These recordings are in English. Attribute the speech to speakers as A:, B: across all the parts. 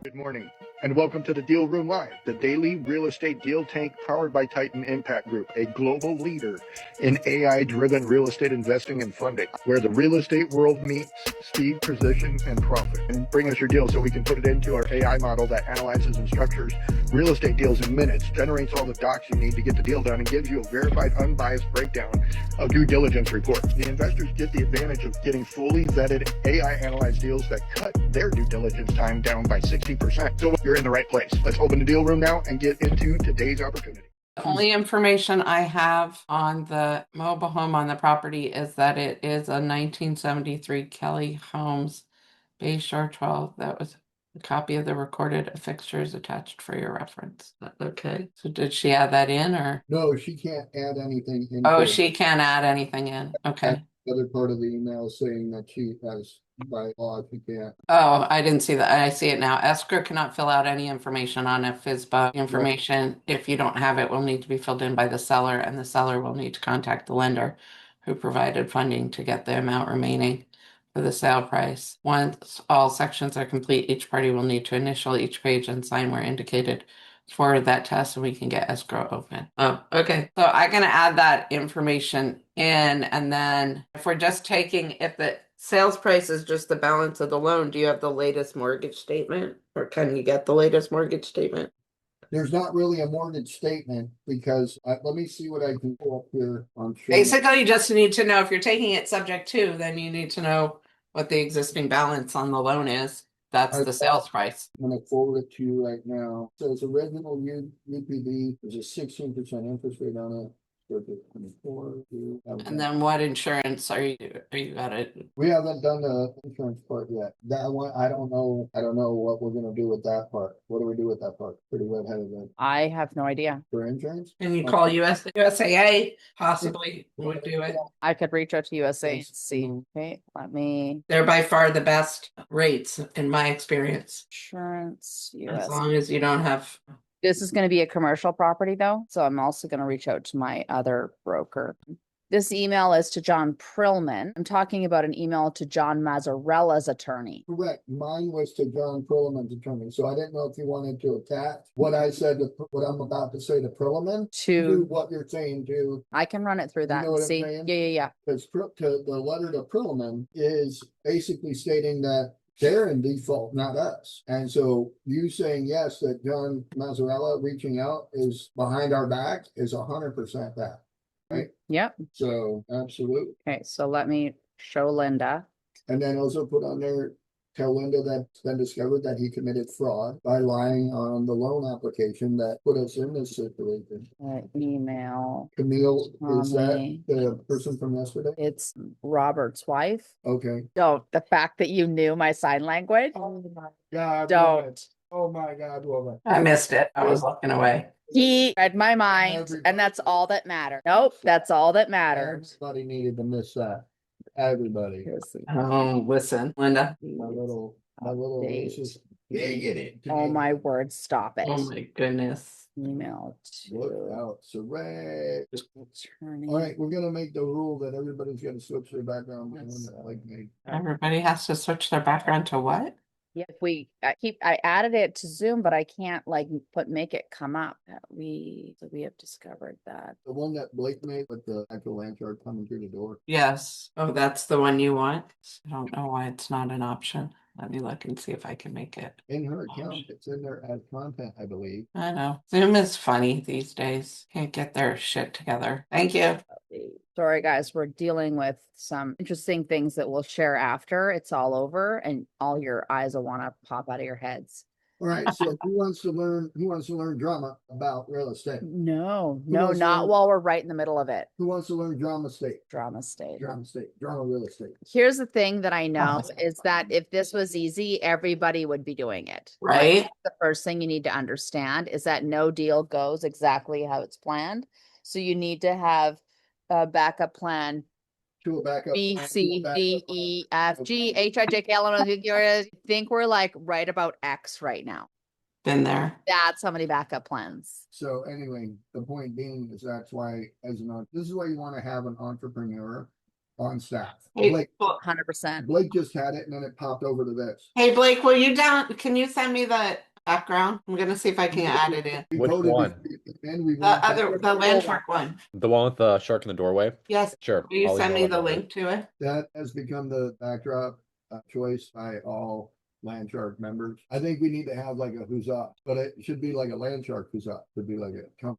A: Good morning, and welcome to the Deal Room Live, the daily real estate deal tank powered by Titan Impact Group, a global leader in AI-driven real estate investing and funding, where the real estate world meets speed, precision, and profit. And bring us your deal so we can put it into our AI model that analyzes and structures real estate deals in minutes, generates all the docs you need to get the deal done, and gives you a verified, unbiased breakdown of due diligence report. The investors get the advantage of getting fully vetted AI analyzed deals that cut their due diligence time down by 60%. So you're in the right place. Let's open the deal room now and get into today's opportunity.
B: The only information I have on the mobile home on the property is that it is a 1973 Kelly Homes Bay Shore 12. That was a copy of the recorded fixtures attached for your reference. Okay. So did she add that in or?
A: No, she can't add anything in.
B: Oh, she can't add anything in. Okay.
A: The other part of the email saying that she has, by law, she can't.
B: Oh, I didn't see that. I see it now. Escrow cannot fill out any information on a FSBA. Information, if you don't have it, will need to be filled in by the seller, and the seller will need to contact the lender who provided funding to get the amount remaining for the sale price. Once all sections are complete, each party will need to initial each page and sign where indicated for that test, and we can get escrow open. Oh, okay. So I'm going to add that information in, and then if we're just taking, if the sales price is just the balance of the loan, do you have the latest mortgage statement, or can you get the latest mortgage statement?
A: There's not really a mortgage statement because let me see what I can pull up here on.
B: Basically, you just need to know if you're taking it subject to, then you need to know what the existing balance on the loan is. That's the sales price.
A: I'm going to forward it to you right now. So it's original UPB. There's a 16% interest rate on it.
B: And then what insurance are you at it?
A: We haven't done the insurance part yet. That one, I don't know. I don't know what we're gonna do with that part. What do we do with that part? Pretty redheaded then.
C: I have no idea.
A: For insurance?
B: Can you call USAA? Possibly would do it.
C: I could reach out to USA and see. Okay, let me.
B: They're by far the best rates in my experience.
C: Insurance
B: As
C: US.
B: long as you don't have.
C: This is going to be a commercial property though, so I'm also going to reach out to my other broker. This email is to John Prillman. I'm talking about an email to John Mazzarella's attorney.
A: Correct. Mine was to John Prillman's attorney. So I didn't know if you wanted to attach what I said, what I'm about to say to Prillman to what you're saying to.
C: I can run it through that and see. Yeah.
A: Because the letter to Prillman is basically stating that they're in default, not us. And so you saying yes, that John Mazzarella reaching out is behind our back is 100% that. Right?
C: Yep.
A: So absolutely.
C: Okay, so let me show Linda.
A: And then also put on there, tell Linda that it's been discovered that he committed fraud by lying on the loan application that put us in this situation.
C: Email.
A: Camille, is that the person from yesterday?
C: It's Robert's wife.
A: Okay.
C: Don't. The fact that you knew my sign language.
A: Oh my God.
C: Don't.
A: Oh my God, woman.
B: I missed it. I was looking away.
C: He read my mind, and that's all that mattered. Nope, that's all that mattered.
A: Everybody needed to miss that. Everybody.
B: Listen, Linda.
A: My little just get it.
C: Oh my word, stop it.
B: Oh my goodness.
C: Email
A: look
C: to
A: out, Saray.
C: attorney.
A: All right, we're gonna make the rule that everybody's gonna switch their background. Like me.
B: Everybody has to switch their background to what?
C: Yeah, I added it to Zoom, but I can't like make it come up. We have discovered that.
A: The one that Blake made with the actual land chart coming through the door.
B: Yes. Oh, that's the one you want? I don't know why it's not an option. Let me look and see if I can make it.
A: In her account, it's in there as content, I believe.
B: I know. Zoom is funny these days. Can't get their shit together. Thank you.
C: Sorry, guys, we're dealing with some interesting things that we'll share after it's all over, and all your eyes will want to pop out of your heads.
A: All right. So who wants to learn drama about real estate?
C: No, not while we're right in the middle of it.
A: Who wants to learn drama state?
C: Drama
A: Real estate.
C: Here's the thing that I know is that if this was easy, everybody would be doing it.
B: Right.
C: The first thing you need to understand is that no deal goes exactly how it's planned. So you need to have a backup plan.
A: To a backup
C: B,
A: plan,
C: C, D, E, F, G, H, I, J, K, L, M, N, O, P, Q, R, S. I think we're like right about X right now.
B: Been there.
C: That's how many backup plans.
A: So anyway, the point being is that's why this is why you want to have an entrepreneur on staff.
B: Hey,
A: Blake,
C: 100%.
A: Blake just had it and then it popped over to this.
B: hey, Blake, will you can you send me the background? I'm gonna see if I can add it in.
A: We
D: Which
A: coded
D: one?
A: and we
B: The land shark one.
D: The one with the shark in the doorway?
B: Yes.
D: Sure.
B: Will you
D: I'll
B: send
D: email
B: me
D: that
B: the
D: over.
B: link to it?
A: that has become the backdrop choice by all land shark members. I think we need to have like a who's up, but it should be like a land shark who's up. Should be like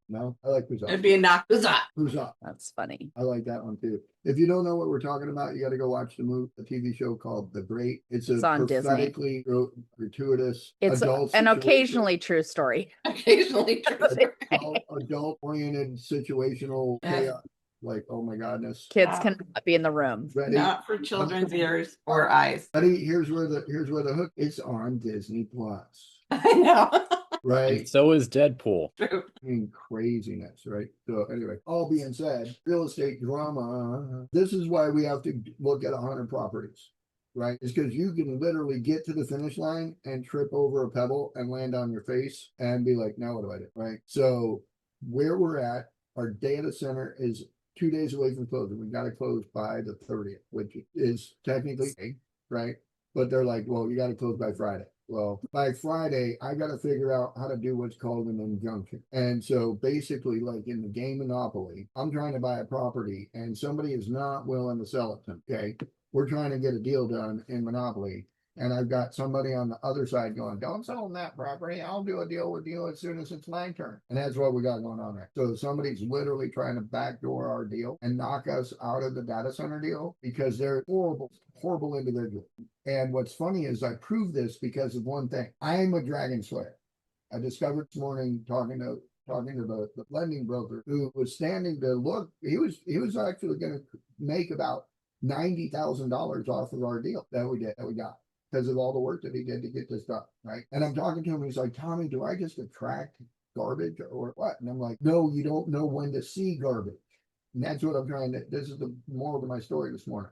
A: no, I like who's up.
B: It'd be a knock. Who's up?
A: Who's up?
C: That's funny.
A: I like that one too. If you don't know what we're talking about, you got to go watch the TV show called The Great. It's a
C: on Disney.
A: prophetically gratuitous
C: It's
A: adult
C: an
A: situation.
C: occasionally true story.
B: Occasionally.
A: adult orientational chaos. Like, oh my godness.
C: Kids
B: Wow.
C: cannot be in the room.
A: Ready?
B: Not for children's ears or eyes.
A: Ready? Here's where the hook is on Disney Plus.
B: I know.
A: Right?
D: And so is Deadpool.
B: True.
A: I mean, craziness, right? So anyway, all being said, real estate drama. This is why we have to look at 100 properties, right? It's because you can literally get to the finish line and trip over a pebble and land on your face and be like, now what do I do, right? So where we're at, our data center is 2 days away from closing. We got to close by the 30th, which is technically, right? But they're like, well, you got to close by Friday. Well, by Friday, I got to figure out how to do what's called an injunction. And so basically, like in the game Monopoly, I'm trying to buy a property and somebody is not willing to sell it to me. Okay. We're trying to get a deal done in Monopoly. And I've got somebody on the other side going, don't sell them that property. I'll do a deal with you as soon as it's my turn. And that's what we got going on there. So somebody's literally trying to backdoor our deal and knock us out of the data center deal because they're horrible individuals. And what's funny is I prove this because of one thing. I'm a dragon slayer. I discovered this morning talking to the lending broker who was standing to look. He was actually going to make about $90,000 off of our deal that we got. Because of all the work that he did to get this done, right? And I'm talking to him, he's like, Tommy, do I just attract garbage or what? And I'm like, no, you don't know when to see garbage. And that's what I'm trying to, this is the moral of my story this morning,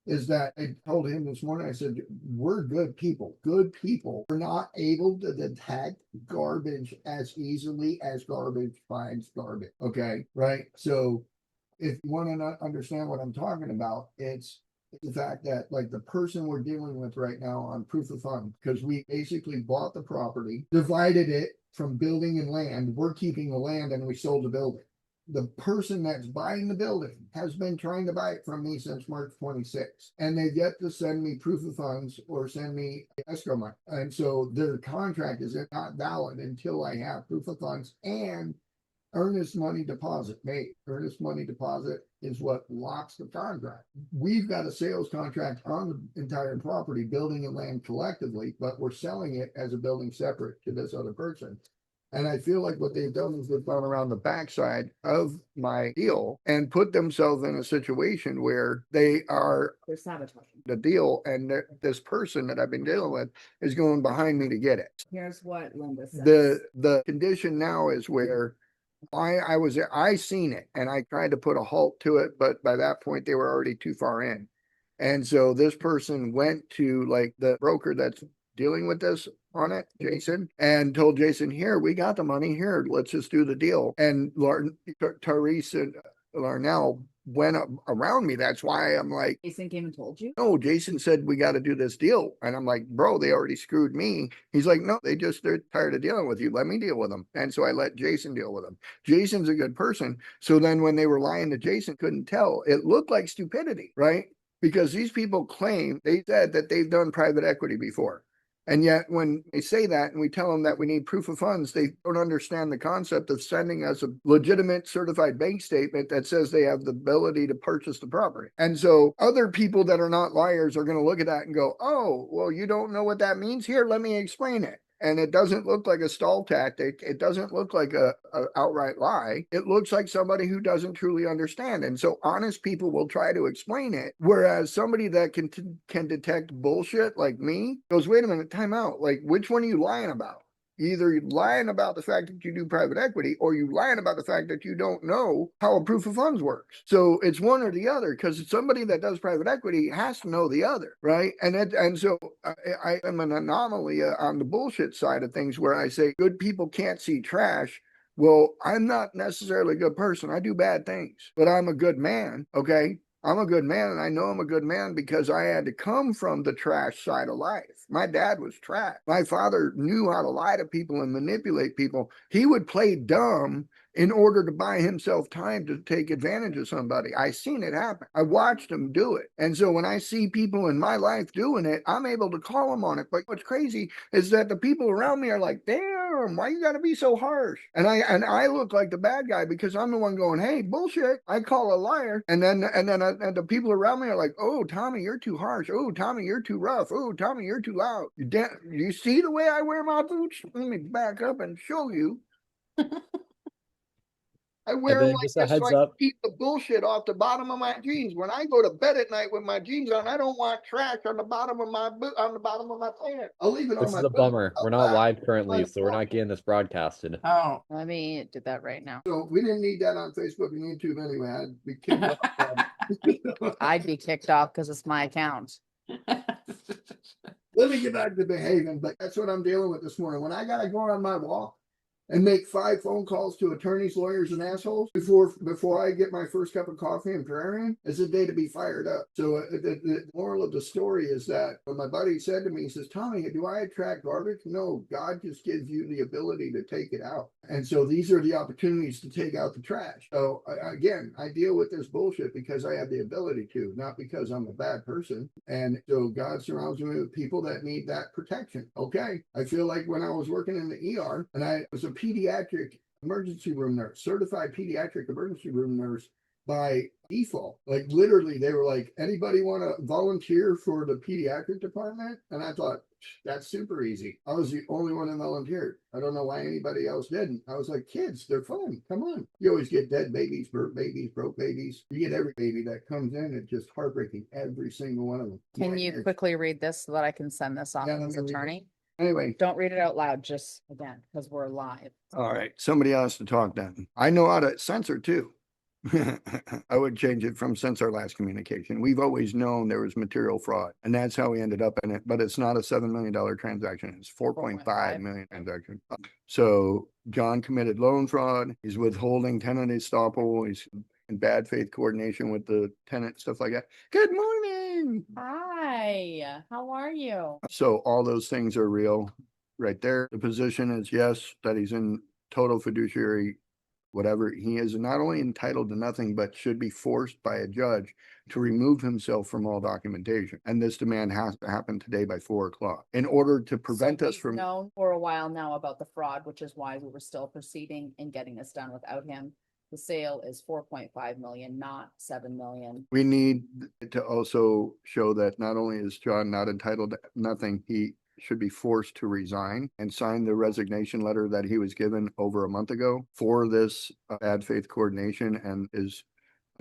A: is that I told him this morning, I said, we're good people. Good people are not able to detect garbage as easily as garbage finds garbage, okay? Right? So if you want to understand what I'm talking about, it's the fact that like the person we're dealing with right now on proof of fund, because we basically bought the property, divided it from building and land. We're keeping the land and we sold the building. The person that's buying the building has been trying to buy it from me since March 26th, and they've yet to send me proof of funds or send me escrow money. And so their contract is not valid until I have proof of funds and earnest money deposit made. Earnest money deposit is what locks the contract. We've got a sales contract on the entire property, building and land collectively, but we're selling it as a building separate to this other person. And I feel like what they've done is they've gone around the backside of my deal and put themselves in a situation where they're
C: sabotaging
A: the deal, and this person that I've been dealing with is going behind me to get it.
C: Here's what Linda says.
A: The condition now is where I seen it and I tried to put a halt to it, but by that point they were already too far in. And so this person went to like the broker that's dealing with this on it, Jason, and told Jason, here, we got the money here. Let's just do the deal. And Therese and Larnell went up around me. That's why I'm like,
C: Jason came and told you?
A: No, Jason said we got to do this deal. And I'm like, bro, they already screwed me. He's like, no, they're tired of dealing with you. Let me deal with them. And so I let Jason deal with them. Jason's a good person. So then when they were lying to Jason, couldn't tell. It looked like stupidity, right? Because these people claim, they said that they've done private equity before. And yet when they say that and we tell them that we need proof of funds, they don't understand the concept of sending us a legitimate certified bank statement that says they have the ability to purchase the property. And so other people that are not liars are going to look at that and go, oh, well, you don't know what that means? Here, let me explain it. And it doesn't look like a stall tactic. It doesn't look like a outright lie. It looks like somebody who doesn't truly understand. And so honest people will try to explain it. Whereas somebody that can detect bullshit like me goes, wait a minute, time out. Like, which one are you lying about? Either you're lying about the fact that you do private equity or you lying about the fact that you don't know how a proof of funds works. So it's one or the other, because somebody that does private equity has to know the other, right? And so I am an anomaly on the bullshit side of things where I say good people can't see trash. Well, I'm not necessarily a good person. I do bad things, but I'm a good man. Okay. I'm a good man, and I know I'm a good man because I had to come from the trash side of life. My dad was trash. My father knew how to lie to people and manipulate people. He would play dumb in order to buy himself time to take advantage of somebody. I seen it happen. I watched him do it. And so when I see people in my life doing it, I'm able to call them on it. But what's crazy is that the people around me are like, damn, why you gotta be so harsh? And I look like the bad guy because I'm the one going, hey, bullshit. I call a liar. And the people around me are like, oh, Tommy, you're too harsh. Oh, Tommy, you're too rough. Oh, Tommy, you're too loud. You see the way I wear my boots? Let me back up and show you. I wear
D: And
A: them
D: then
A: like
D: just a
A: this so
D: heads
A: I can
D: up.
A: keep the bullshit off the bottom of my jeans. When I go to bed at night with my jeans on, I don't want trash on the bottom of my pants. I'll leave it on
D: This
A: my
D: is a
A: boot.
D: bummer. We're not live currently,
A: Let it
D: so we're
A: fall.
D: not getting this broadcasted.
B: Oh.
C: Let me do that right now.
A: So we didn't need that on Facebook and YouTube anyway. I'd be kicked off.
C: I'd be kicked off because it's my account.
A: Let me get back to behaving, but that's what I'm dealing with this morning. When I gotta go on my walk and make 5 phone calls to attorneys, lawyers, and assholes before I get my first cup of coffee and praying, it's a day to be fired up. So the moral of the story is that when my buddy said to me, he says, Tommy, do I attract garbage? No, God just gives you the ability to take it out. And so these are the opportunities to take out the trash. So again, I deal with this bullshit because I have the ability to, not because I'm a bad person. And so God surrounds me with people that need that protection. Okay. I feel like when I was working in the ER and I was a pediatric emergency room nurse, certified pediatric emergency room nurse by default. Like literally, they were like, anybody want to volunteer for the pediatric department? And I thought, that's super easy. I was the only one that volunteered. I don't know why anybody else didn't. I was like, kids, they're fun. Come on. You always get dead babies, burnt babies, broke babies. You get every baby that comes in. It's just heartbreaking. Every single one of them.
C: Can you quickly read this so that I can send this off
A: Yeah,
C: to
A: let
C: his
A: me read it.
C: attorney?
A: Anyway,
C: Don't read it out loud, just again, because we're live.
A: all right. Somebody else to talk then. I know how to censor too. I would change it from since our last communication. We've always known there was material fraud, and that's how we ended up in it. But it's not a $7 million transaction. It's 4.5 million transaction. So John committed loan fraud. He's withholding tenant estoppel. He's in bad faith coordination with the tenant, stuff like that. Good morning.
C: Hi, how are you?
A: So all those things are real right there. The position is yes, that he's in total fiduciary whatever. He is not only entitled to nothing, but should be forced by a judge to remove himself from all documentation. And this demand has to happen today by 4 o'clock in order to prevent us from.
C: Known for a while now about the fraud, which is why we were still proceeding and getting this done without him. The sale is 4.5 million, not 7 million.
A: We need to also show that not only is John not entitled to nothing, he should be forced to resign and sign the resignation letter that he was given over a month ago for this bad faith coordination and his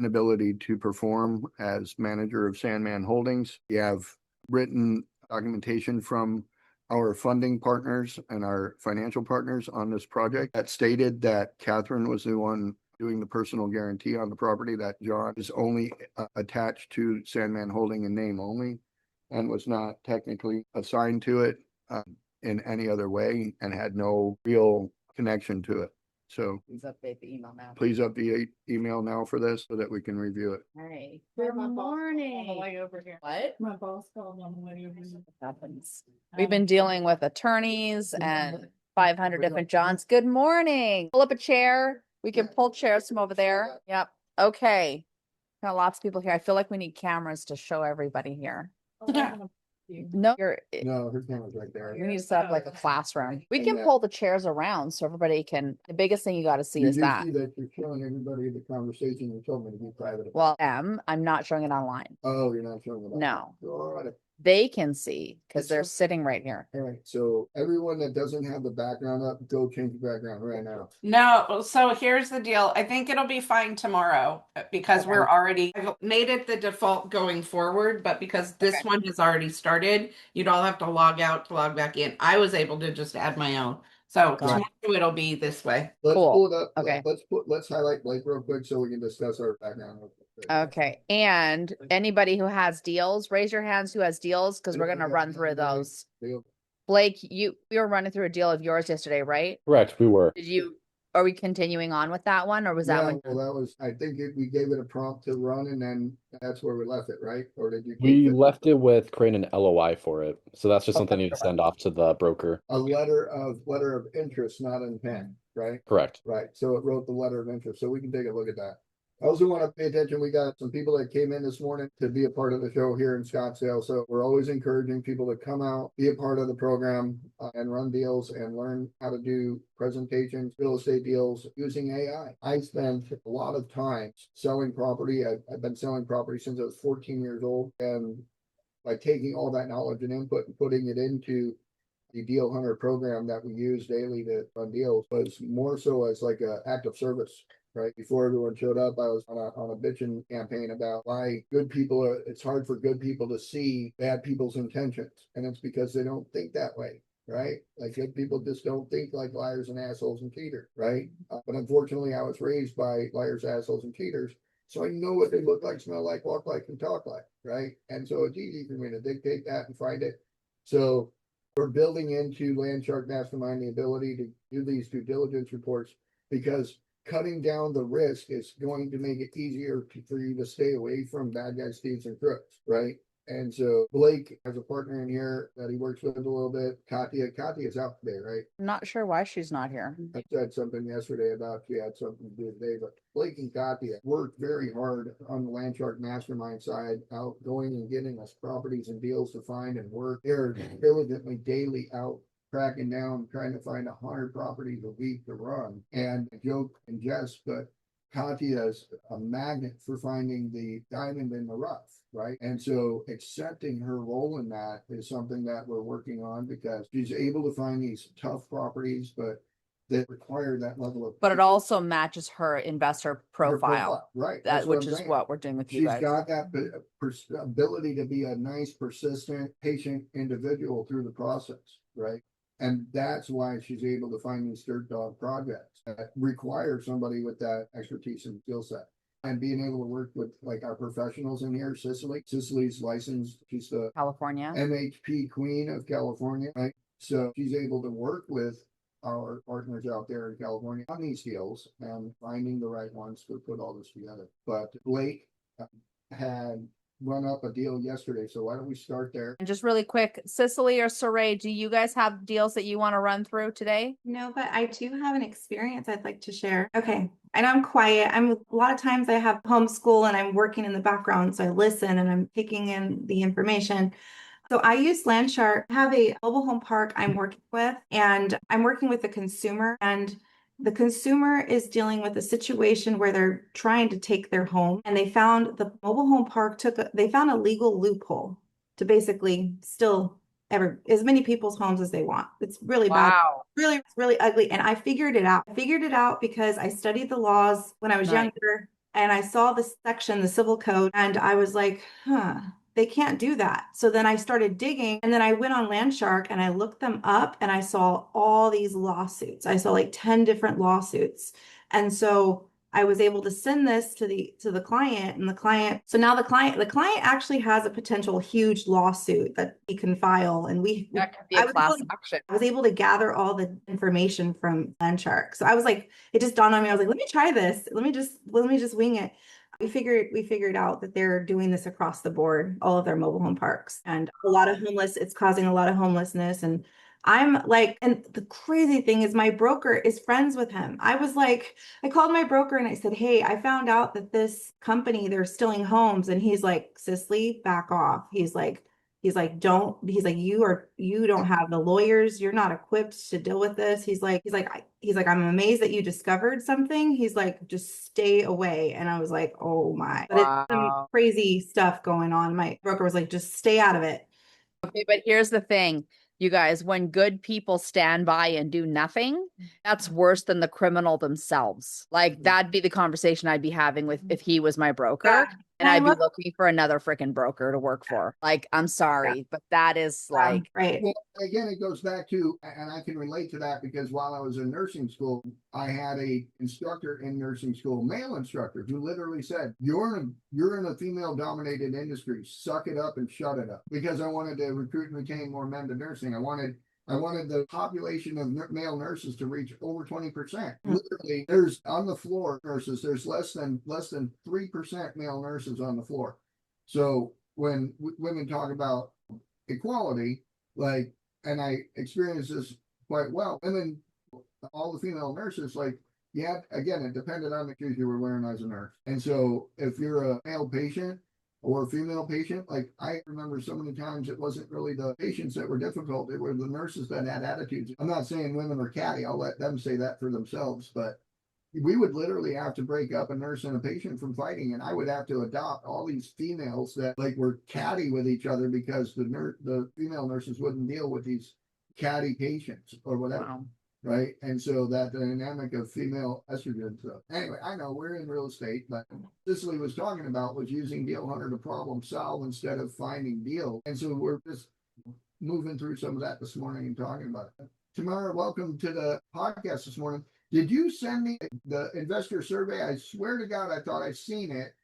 A: inability to perform as manager of Sandman Holdings. We have written documentation from our funding partners and our financial partners on this project that stated that Catherine was the one doing the personal guarantee on the property, that John is only attached to Sandman Holding in name only, and was not technically assigned to it in any other way and had no real connection to it. So
C: Please update the email now.
A: please update email now for this so that we can review it.
C: Hey,
E: Good
C: good morning.
E: On the way over here.
C: What?
E: My boss called on the way over here.
C: Happens. We've been dealing with attorneys and 500 different Johns. Good morning. Pull up a chair. We can pull chairs from over there. Yep. Okay. Got lots of people here. I feel like we need cameras to show everybody here. No,
A: No, her camera's right there.
C: we need to set up like a classroom. We can
A: Yeah.
C: pull the chairs around so everybody can, the biggest thing you got to see
A: You
C: is
A: do
C: that.
A: see that you're showing everybody the conversation you told me to be private.
C: Well, I'm not showing it online.
A: Oh, you're not showing it.
C: No.
A: Got it.
C: They can see because
A: It's
C: they're
A: okay.
C: sitting right here.
A: All right, so everyone that doesn't have the background up, go change the background right now.
B: No, so here's the deal. I think it'll be fine tomorrow because
C: Okay.
B: we're already, I've made it the default going forward, but because this
C: Okay.
B: one has already started, you'd all have to log out to log back in. I was able to just add my own. So
C: Got it.
B: tomorrow it'll be this way.
A: Let's
C: Cool.
A: pull it up.
C: Okay.
A: Let's highlight Blake real quick so we can discuss our background. real quick.
C: Okay. And anybody who has deals, raise your hands who has deals because we're going to run through those.
A: Deal.
C: Blake, we were running through a deal of yours yesterday, right?
D: Correct, we were.
C: Did you are we continuing on with that one, or was that
A: Yeah,
C: one?
A: well, that was, I think we gave it a prompt to run and then that's where we left it, right? Or did you?
D: We
A: keep it?
D: left it with creating an LOI for it. So that's just something you send off to the broker.
A: A letter of interest, not intent, right?
D: Correct.
A: Right, so it wrote the letter of interest, so we can take a look at that. I also want to pay attention, we got some people that came in this morning to be a part of the show here in Scottsdale, so we're always encouraging people to come out, be a part of the program, and run deals and learn how to do presentations, real estate deals using AI. I spent a lot of time selling property. I've been selling property since I was 14 years old, and by taking all that knowledge and input and putting it into the Deal Hunter program that we use daily to run deals was more so as like an act of service. Right before everyone showed up, I was on a bitching campaign about why good people are. It's hard for good people to see bad people's intentions, and it's because they don't think that way. Right? Like good people just don't think like liars and assholes and cheaters. Right? But unfortunately, I was raised by liars, assholes, and cheaters. So I know what they look like, smell like, walk like, and talk like, right? And so it's easy for me to dictate that and find it. So we're building into Landshark Mastermind the ability to do these due diligence reports because cutting down the risk is going to make it easier for you to stay away from bad guys, thieves, and crooks, right? And so Blake has a partner in here that he works with a little bit. Katya's out today, right?
C: I'm not sure why she's not here.
A: I said something yesterday about she had something to do today, but Blake and Katya worked very hard on the Landshark Mastermind side, out going and getting us properties and deals to find and work. They're diligently daily out tracking down, trying to find 100 properties a week to run. And joke and jest, but Katya is a magnet for finding the diamond in the rough, right? And so accepting her role in that is something that we're working on because she's able to find these tough properties, but that require that level of.
C: But it also matches her investor profile,
A: right?
C: that which is what we're doing with you guys.
A: She's got that ability to be a nice, persistent, patient individual through the process, right? And that's why she's able to find these dirt dog projects that require somebody with that expertise and skill set. And being able to work with like our professionals in here, Cicely's licensed, she's the
C: California
A: MHP queen of California, right? So she's able to work with our partners out there in California on these deals and finding the right ones to put all this together. But Blake had run up a deal yesterday, so why don't we start there?
C: And just really quick, Cicely or Saray, do you guys have deals that you want to run through today?
F: No, but I do have an experience I'd like to share. Okay. And I'm quiet. A lot of times I have homeschool and I'm working in the background. So I listen and I'm taking in the information. So I use Landshark. I have a mobile home park I'm working with, and I'm working with the consumer, and the consumer is dealing with a situation where they're trying to take their home, and they found the mobile home park they found a legal loophole to basically steal as many people's homes as they want. It's really bad.
C: Wow.
F: Really, really ugly. And I figured it out. I figured it out because I studied the laws when I was
C: Right.
F: younger, and I saw the section, the civil code, and I was like, they can't do that. So then I started digging, and then I went on Landshark and I looked them up, and I saw all these lawsuits. I saw like 10 different lawsuits. And so I was able to send this to the client, and the client, so now the client actually has a potential huge lawsuit that he can file. And
C: That could be a class action.
F: I was able to gather all the information from Landshark. So I was like, it just dawned on me. I was like, let me try this. Let me just wing it. We figured out that they're doing this across the board, all of their mobile home parks, and it's causing a lot of homelessness. And I'm like, and the crazy thing is my broker is friends with him. I called my broker and I said, hey, I found out that this company, they're stealing homes. And he's like, Cicely, back off. He's like, you don't have the lawyers. You're not equipped to deal with this. He's like, I'm amazed that you discovered something. He's like, just stay away. And I was like, oh my, but it's some crazy stuff going on. My broker was like, just stay out of it.
C: Okay, but here's the thing, you guys, when good people stand by and do nothing, that's worse than the criminal themselves. Like that'd be the conversation I'd be having with if he was my broker.
F: Yeah.
C: And I'd be looking for another freaking broker to work for. Like, I'm sorry, but that is like,
F: right.
A: Well, again, it goes back to, and I can relate to that because while I was in nursing school, I had a instructor in nursing school, male instructor, who literally said, you're in a female dominated industry, suck it up and shut it up. Because I wanted to recruit and retain more men to nursing. I wanted I wanted the population of male nurses to reach over 20%. Literally, there's on the floor nurses, there's less than 3% male nurses on the floor. So when women talk about equality, like, and I experience this quite well, women, all the female nurses, like, yeah, again, it depended on the shoes you were wearing as a nurse. And so if you're a male patient or a female patient, like I remember so many times it wasn't really the patients that were difficult, it were the nurses that had attitudes. I'm not saying women are catty, I'll let them say that for themselves, but we would literally have to break up a nurse and a patient from fighting, and I would have to adopt all these females that like were catty with each other because the female nurses wouldn't deal with these catty patients or whatever.
C: Wow.
A: Right. And so that dynamic of female estrogen. So anyway, I know we're in real estate, but Cicely was talking about was using Deal Hunter to problem solve instead of finding deal. And so we're just moving through some of that this morning and talking about it. Tamara, welcome to the podcast this morning. Did you send me the investor survey? I swear to God, I thought I'd seen it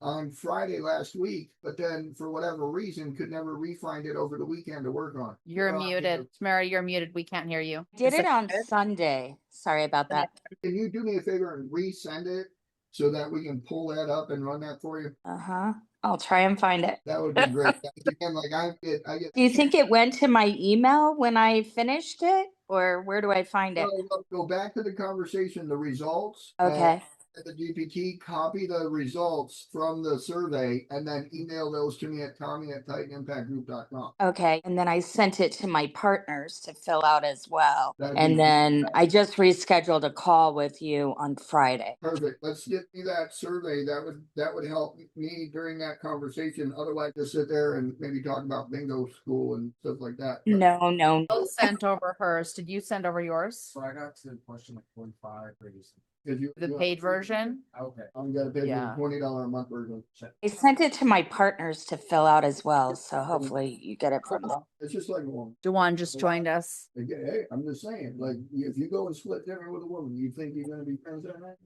A: on Friday last week, but then for whatever reason could never re-find it over the weekend to work on.
C: You're muted. Tamara, you're muted. We can't hear you.
G: Did
C: Is
G: it on Sunday. Sorry about that.
A: Can you do me a favor and resend it so that we can pull that up and run that for you?
G: Uh-huh. I'll try and find it.
A: That would be great. Again, like I get.
G: Do you think it went to my email when I finished it? Or where do I find it?
A: Go back to the conversation, the results.
G: Okay.
A: The GPT, copy the results from the survey and then email those to me at tommy@titanimpactgroup.com.
G: Okay. And then I sent it to my partners to fill out as well.
A: That'd be
G: And then I just rescheduled a call with you on Friday.
A: Perfect. Let's get you that survey. That would help me during that conversation. Otherwise, just sit there and maybe talk about bingo school and stuff like that. But
G: No.
C: Bill sent over hers. Did you send over yours?
H: So I got to question like 45 previously.
C: The paid version?
H: Okay.
A: I'm gonna pay
C: Yeah.
A: the $20 a month version.
G: I sent it to my partners to fill out as well. So hopefully you get it from them.
A: It's just like a woman.
C: Dewan just joined us.
A: Again, hey, I'm just saying, like, if you go and split dinner with a woman, you think you're gonna be friends that night?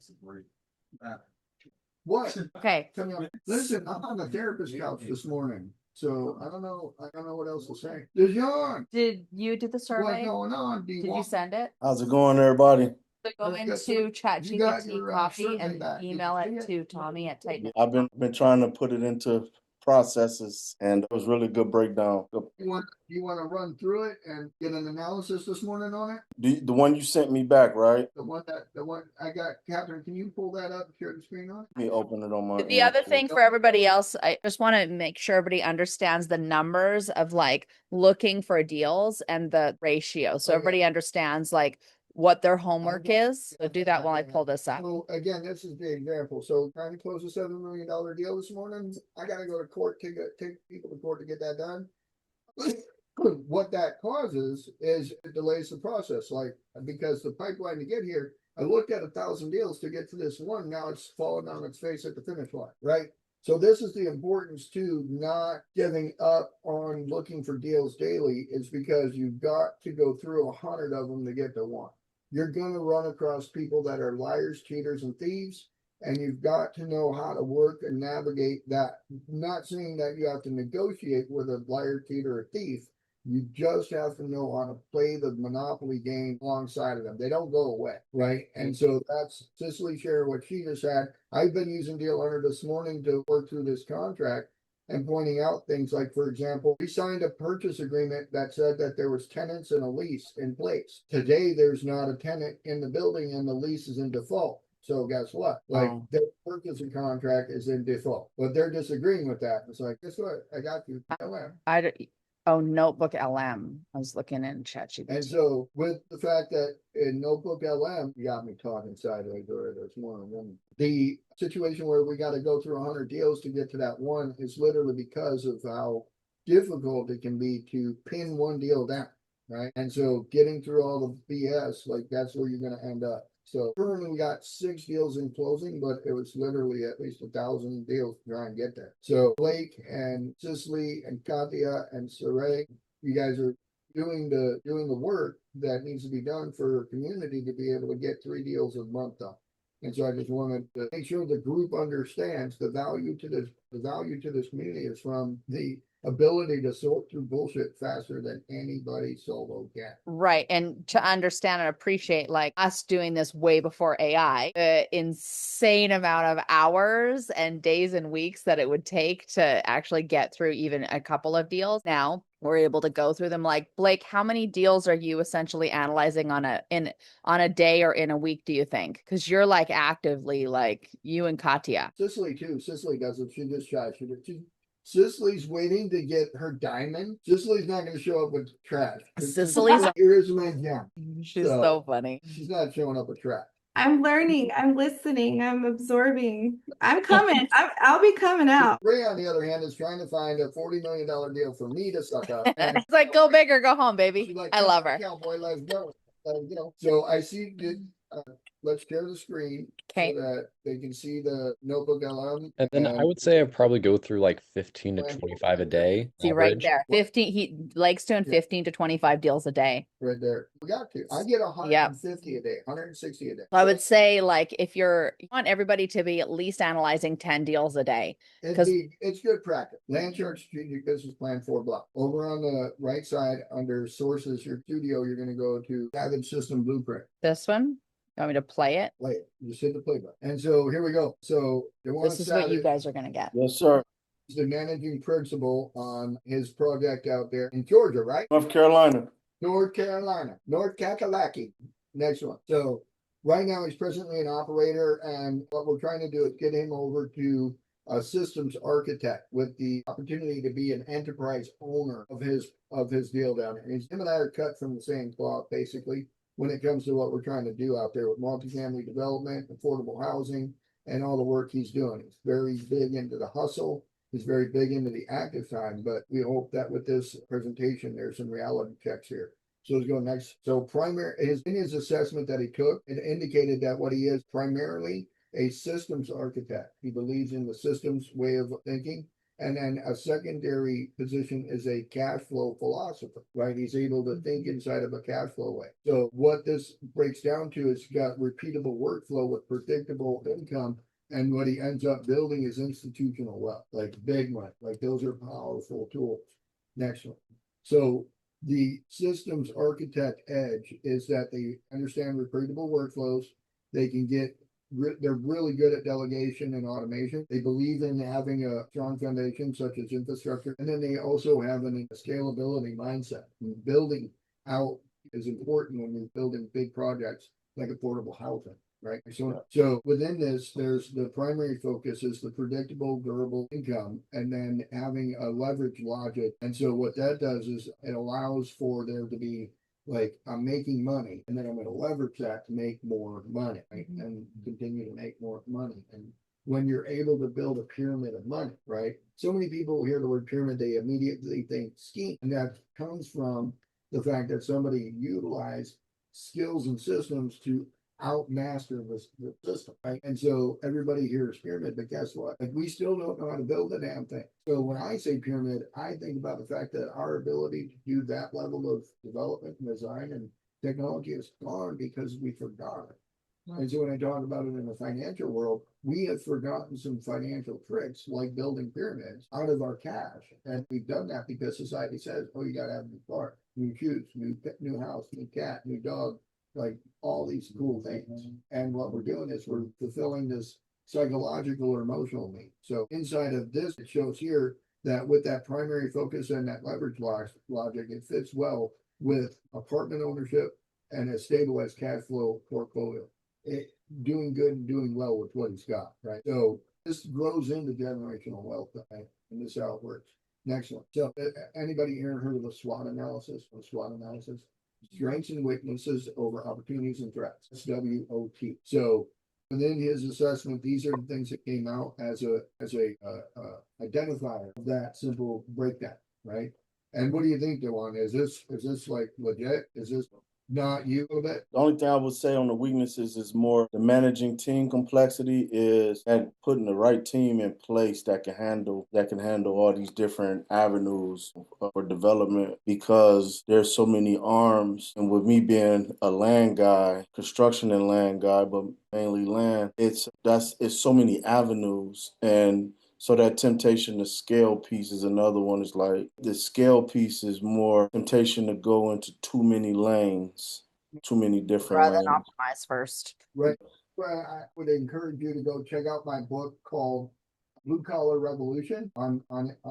A: What?
C: Okay.
A: Coming up. Listen, I'm on the therapist couch this morning, so I don't know what else to say. Dijon,
C: Did you do the
A: what's
C: survey?
A: going on?
C: Did you send it?
I: How's it going, everybody?
C: Go
A: Let's
C: into
A: you got
C: ChatGPT
A: your,
C: copy
A: survey
C: and
A: back. Did you
C: email
A: see
C: it
A: it?
C: to Tommy at Titan.
I: I've been trying to put it into processes, and it was really good breakdown.
A: You want to run through it and get an analysis this morning on it?
I: The one you sent me back, right?
A: The one I got, Catherine. Can you pull that up and share the screen on?
I: Let me open it on my.
C: The other thing for everybody else, I just want to make sure everybody understands the numbers of like looking for deals and the ratio. So
A: Okay.
C: everybody understands like what their homework is. So do that while I pull this up.
A: So again, this is the example. So trying to close a $7 million deal this morning. I got to go to court to take people to court to get that done. What that causes is it delays the process. Like, because the pipeline to get here, I looked at 1,000 deals to get to this one. Now it's falling on its face at the finish line, right? So this is the importance to not giving up on looking for deals daily, is because you've got to go through 100 of them to get to one. You're going to run across people that are liars, cheaters, and thieves, and you've got to know how to work and navigate that. Not saying that you have to negotiate with a liar, cheater, or thief. You just have to know how to play the monopoly game alongside of them. They don't go away, right? And so that's Cicely sharing what she just had. I've been using Deal Hunter this morning to work through this contract and pointing out things like, for example, we signed a purchase agreement that said that there was tenants and a lease in place. Today, there's not a tenant in the building and the lease is in default. So guess what? Like, their purchase contract is in default, but they're disagreeing with that. It's like, guess what? I got you.
C: Notebook LM. I was looking in ChatGPT.
A: And so with the fact that in Notebook LM, you got me talking sideways, or there's more than one. The situation where we got to go through 100 deals to get to that one is literally because of how difficult it can be to pin one deal down, right? And so getting through all the BS, like that's where you're going to end up. So currently we got 6 deals in closing, but it was literally at least 1,000 deals to try and get there. So Blake and Cicely and Katya and Saray, you guys are doing the work that needs to be done for a community to be able to get 3 deals a month done. And so I just wanted to make sure the group understands the value to this community is from the ability to sort through bullshit faster than anybody solo can.
C: Right. And to understand and appreciate like us doing this way before AI, the insane amount of hours and days and weeks that it would take to actually get through even a couple of deals. Now we're able to go through them. Like, Blake, how many deals are you essentially analyzing on a day or in a week, do you think? Because you're like actively like you and Katya.
A: Cicely too. Cicely does it. She just shy. Cicely's waiting to get her diamond. Cicely's not going to show up with trash.
C: Cicely's
A: Here is my gem.
C: she's so funny.
A: She's not showing up with trash.
F: I'm learning, I'm listening, I'm absorbing. I'm coming. I'll be coming out.
A: Ray, on the other hand, is trying to find a $40 million deal for me to suck up. And
C: It's like go big or go home,
A: she's
C: baby.
A: like,
C: I love her.
A: Cowboy, let's go. So I see that. Let's share the screen
C: Okay.
A: so that they can see the notebook LM.
D: And then I would say I'd probably go through like 15 to 25 a day.
C: See right
D: average.
C: there. 15, he likes doing 15 to 25 deals a day.
A: Right there. We got to. I get 150 a day, 160 a day.
C: I would say like if you want everybody to be at least analyzing 10 deals a day.
A: It's good practice. Landchart Strategic Business Plan 4 block. Over on the right side under sources, your studio, you're going to go to Savage System Blueprint.
C: This one, you want me to play it?
A: Play it. Just hit the play button. And so here we go. So
C: This is what you guys are going to get.
I: Yes, sir.
A: He's the managing principal on his project out there in Georgia, right?
I: North Carolina.
A: North Carolina, North Kakalaki. Next one. So right now he's presently an operator, and what we're trying to do is get him over to a systems architect with the opportunity to be an enterprise owner of his deal down there. Him and I are cut from the same cloth, basically, when it comes to what we're trying to do out there with multifamily development, affordable housing, and all the work he's doing. He's very big into the hustle. He's very big into the active time, but we hope that with this presentation, there's some reality checks here. So let's go next. So in his assessment that he took, it indicated that what he is primarily a systems architect. He believes in the systems way of thinking. And then a secondary position is a cash flow philosopher, right? He's able to think inside of a cash flow way. So what this breaks down to is got repeatable workflow with predictable income. And what he ends up building is institutional wealth, like big money. Like those are powerful tools. Next one. So the systems architect edge is that they understand repeatable workflows. They can they're really good at delegation and automation. They believe in having a strong foundation, such as infrastructure. And then they also have a scalability mindset. And building out is important when you're building big projects like affordable housing. Right. So within this, there's the primary focus is the predictable, durable income, and then having a leverage logic. And so what that does is it allows for there to be like, I'm making money, and then I'm going to leverage that to make more money, right? And continue to make more money. And when you're able to build a pyramid of money, right? So many people hear the word pyramid, they immediately think scheme. And that comes from the fact that somebody utilized skills and systems to outmaster the system, right? And so everybody hears pyramid, but guess what? Like, we still don't know how to build the damn thing. So when I say pyramid, I think about the fact that our ability to do that level of development and design and technology is gone because we forgot it. And so when I talk about it in the financial world, we have forgotten some financial tricks like building pyramids out of our cash. And we've done that because society says, oh, you got to have a new car, new shoes, new house, new cat, new dog, like all these cool things. And what we're doing is we're fulfilling this psychological or emotional need. So inside of this, it shows here that with that primary focus and that leverage logic, it fits well with apartment ownership and a stabilized cash flow portfolio. Doing good and doing well with what he's got, right? So this grows into generational wealth, right? And this is how it works. Next one. So anybody here heard of the SWOT analysis? Strengths and weaknesses over opportunities and threats. SWOT. So within his assessment, these are the things that came out as a identifier of that simple breakdown, right? And what do you think, Dewan? Is this like legit? Is this not you a bit?
I: The only thing I would say on the weaknesses is more the managing team complexity is and putting the right team in place that can handle all these different avenues for development, because there's so many arms. And with me being a land guy, construction and land guy, but mainly land, it's so many avenues. And So that temptation to scale piece is another one. It's like the scale piece is more temptation to go into too many lanes, too many different
C: Rather than
I: lanes.
C: optimize first.
A: Right. Well, I would encourage you to go check out my book called Blue Collar Revolution on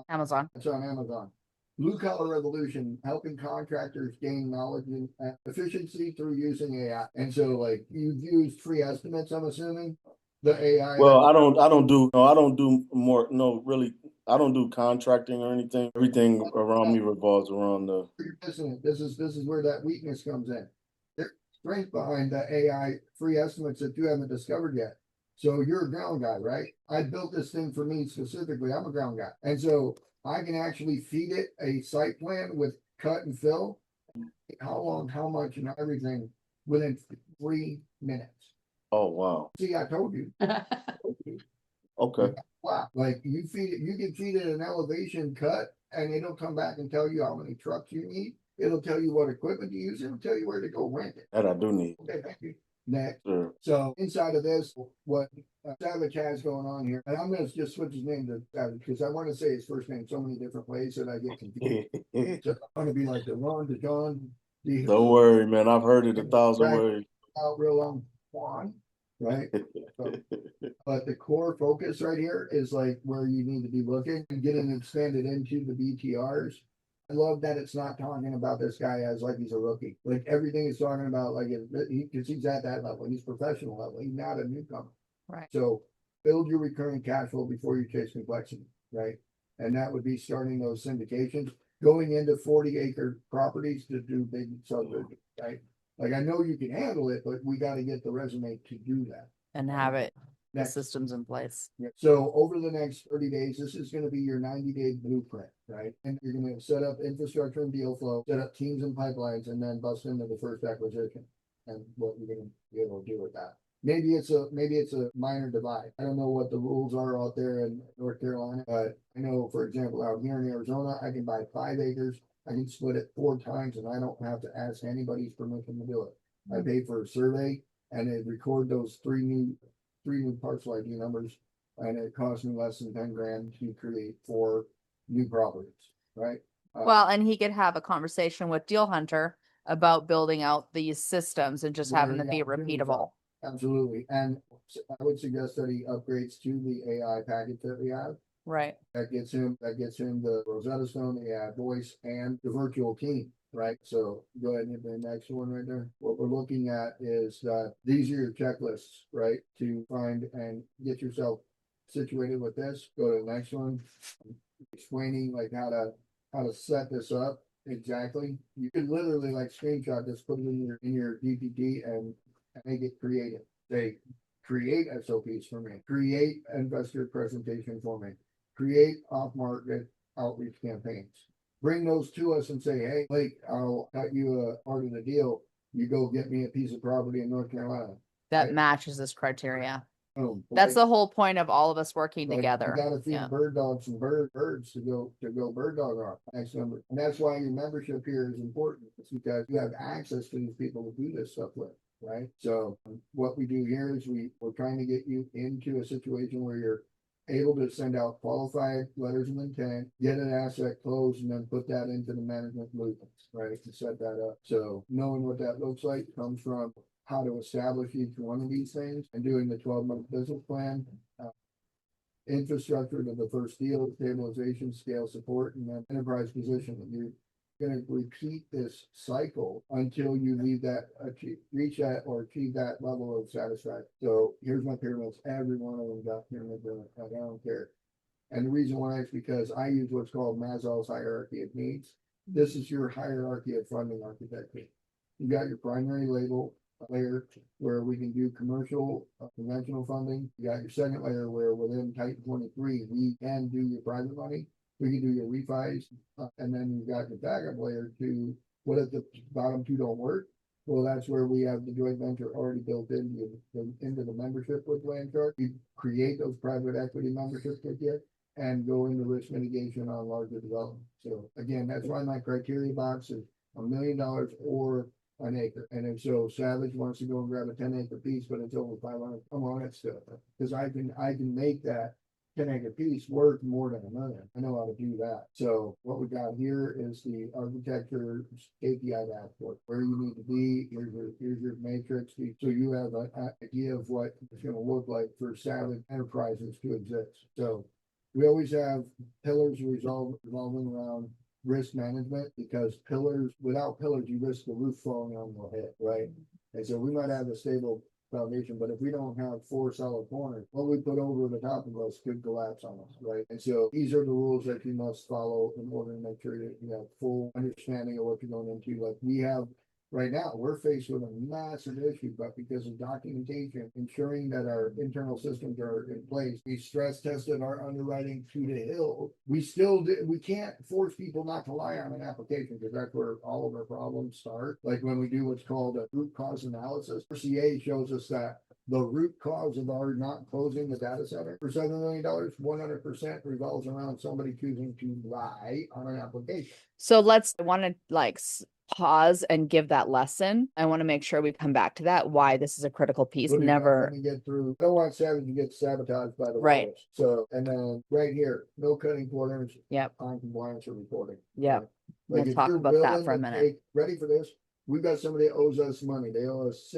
C: Amazon.
A: it's on Amazon. Blue Collar Revolution, helping contractors gain knowledge and efficiency through using AI. And so, like, you've used free estimates, I'm assuming, the AI.
I: Well, I don't do contracting or anything. Everything around me revolves around the.
A: This is where that weakness comes in. There's strength behind the AI free estimates that you haven't discovered yet. So you're a ground guy, right? I built this thing for me specifically. I'm a ground guy. And so I can actually feed it a site plan with cut and fill, how long, how much, and everything within 3 minutes.
I: Oh, wow.
A: See, I told you.
I: Okay.
A: Wow. Like you can feed it an elevation cut and it'll come back and tell you how many trucks you need. It'll tell you what equipment to use. It'll tell you where to go rent it.
I: That I do need.
A: Okay, thank you. Next.
I: Sure.
A: So inside of this, what Savage has going on here, and I'm going to just switch his name to Savage because I want to say his first name so many different ways that I get confused. So I'm going to be like the Ron, the John, the.
I: Don't worry, man. I've heard it 1,000 ways.
A: Out real long, Juan, right? But the core focus right here is like where you need to be looking and getting expanded into the BTRs. I love that it's not talking about this guy as like he's a rookie. Like everything is talking about like because he's at that level. He's professional level. He's not a newcomer.
C: Right.
A: So build your recurring cash flow before you chase complexity, right? And that would be starting those syndications, going into 40-acre properties to do big subdivisions, right? Like I know you can handle it, but we got to get the resume to do that.
C: And have it, the
A: Next.
C: systems in place.
A: So over the next 30 days, this is going to be your 90-day blueprint, right? And you're going to set up infrastructure and deal flow, set up teams and pipelines, and then bust into the first acquisition and what you're going to be able to do with that. Maybe it's a minor divide. I don't know what the rules are out there in North Carolina, but I know, for example, out here in Arizona, I can buy 5 acres. I can split it 4 times and I don't have to ask anybody's permission to do it. I pay for a survey and it record those three new parcel ID numbers, and it cost me less than 10 grand to create 4 new properties, right?
C: Well, and he could have a conversation with Deal Hunter about building out these systems and just having them be repeatable.
A: Absolutely. And I would suggest that he upgrades to the AI package that we have.
C: Right.
A: That gets him the Rosetta Stone, the AI voice, and the virtual team. Right. So go ahead and hit the next one right there. What we're looking at is that these are your checklists, right? To find and get yourself situated with this. Go to the next one. Explaining like how to set this up exactly. You can literally like screenshot this, put it in your DPT and make it creative. They create SOPs for me, create investor presentation for me, create off-market outreach campaigns. Bring those to us and say, hey, Blake, I'll cut you a part of the deal. You go get me a piece of property in North Carolina.
C: That
A: Right.
C: matches this criteria.
A: Boom.
C: That's the whole point of all of us working
A: Like,
C: together.
A: You gotta feed
C: Yeah.
A: bird dogs and birds to go bird dog off. Next number. And that's why your membership here is important. It's because you have access to these people to do this stuff with, right? So what we do here is we're trying to get you into a situation where you're able to send out qualified letters of intent, get an asset closed, and then put that into the management blueprints, right? To set that up. So knowing what that looks like comes from how to establish each one of these things and doing the 12-month business plan, infrastructure to the first deal, stabilization, scale support, and then enterprise position. You're going to repeat this cycle until you reach that or achieve that level of satisfaction. So here's my pyramids. Every one of them got pyramids in it. I don't care. And the reason why is because I use what's called Maslow's hierarchy of needs. This is your hierarchy of funding architecture. You got your primary layer where we can do commercial conventional funding. You got your second layer where within Titan 23 we can do your private money. We can do your refis, and then you've got your backup layer to what if the bottom 2 don't work? Well, that's where we have the joint venture already built into the membership with Landshark. We create those private equity memberships with you and go into risk mitigation on larger development. So again, that's why my criteria box is $1 million or an acre. And if so, Savage wants to go and grab a 10-acre piece, but it's over 500. Come on, it's still because I can make that can make a piece worth more than $1 million. I know how to do that. So what we got here is the architecture KPI dashboard, where you need to be. Here's your matrix. So you have an idea of what it's going to look like for savage enterprises to exist. So we always have pillars revolving around risk management, because without pillars, you risk the roof falling on your head, right? And so we might have a stable foundation, but if we don't have 4 solid corners, what we put over the top of us could collapse on us, right? And so these are the rules that you must follow in order to make sure that you have full understanding of what you're going into. Like we have right now, we're faced with a massive issue, but because of documentation, ensuring that our internal systems are in place, we stress tested our underwriting to the hill. We can't force people not to lie on an application, because that's where all of our problems start. Like when we do what's called a root cause analysis, RCA shows us that the root cause of our not closing the data center for $7 million, 100% revolves around somebody choosing to lie on an application.
C: So I want to pause and give that lesson. I want to make sure we come back to that, why this is a critical piece.
A: Let
C: Never.
A: me get through. I don't want Savage to get sabotaged by the
C: Right.
A: walls. So, and then right here, no cutting corners.
C: Yep.
A: On compliance or reporting.
C: Yep.
A: Like
C: We'll
A: if
C: talk
A: you're
C: about that
A: willing
C: for a
A: to
C: minute.
A: ready for this? We've got somebody that owes us money. They owe us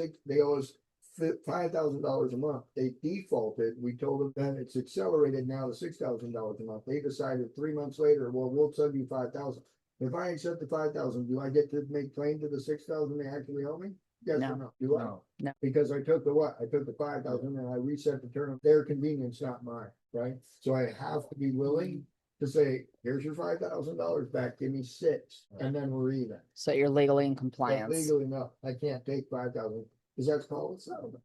A: $5,000 a month. They defaulted. We told them that it's accelerated now to $6,000 a month. They decided 3 months later, well, we'll send you 5,000. If I accept the 5,000, do I get to make claim to the 6,000 they actually owe me? Yes
C: No.
A: or no? Do I?
C: No.
A: Because I took the what? I took the 5,000 and I reset the term. Their convenience, not mine, right? So I have to be willing to say, here's your $5,000 back, give me 6, and then we're even.
C: So you're legally in
A: But
C: compliance.
A: legally, no, I can't take 5,000, because that's called a settlement,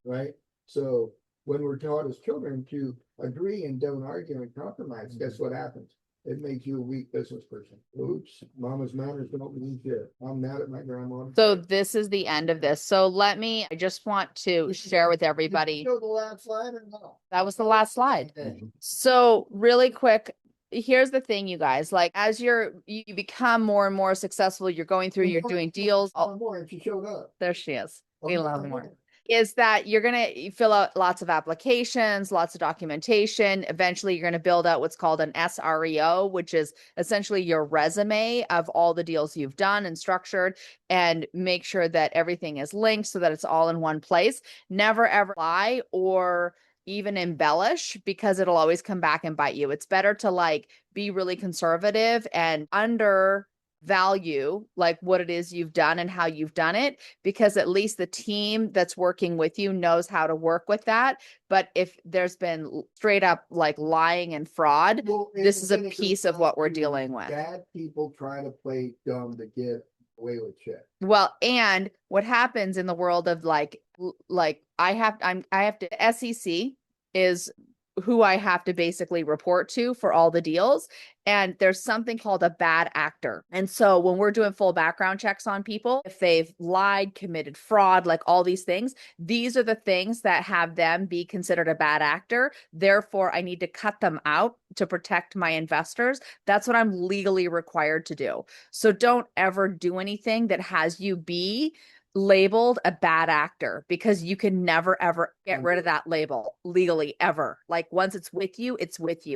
A: right? So when we're taught as children to agree and don't argue and compromise, guess what happens? It makes you a weak business person. Oops, mama's manners don't mean shit. I'm mad at my grandma.
C: So this is the end of this. So I just want to share with everybody.
A: Show the last slide or no?
C: That was the last slide.
A: Okay.
C: So really quick, here's the thing, you guys, like as you become more and more successful, you're going through, you're doing deals.
A: More, and she showed up.
C: There she is. We love more.
A: more.
C: Is that you're going to fill out lots of applications, lots of documentation. Eventually, you're going to build out what's called an SREO, which is essentially your resume of all the deals you've done and structured, and make sure that everything is linked so that it's all in one place. Never ever lie or even embellish, because it'll always come back and bite you. It's better to be really conservative and undervalue what it is you've done and how you've done it, because at least the team that's working with you knows how to work with that. But if there's been straight up lying and fraud, this is a piece of what we're dealing with.
A: Bad people try to play dumb to get away with shit.
C: Well, and what happens in the world of I have to SEC is who I have to basically report to for all the deals. And there's something called a bad actor. And so when we're doing full background checks on people, if they've lied, committed fraud, all these things, these are the things that have them be considered a bad actor. Therefore, I need to cut them out to protect my investors. That's what I'm legally required to do. So don't ever do anything that has you be labeled a bad actor, because you can never ever get rid of that label legally ever. Once it's with you,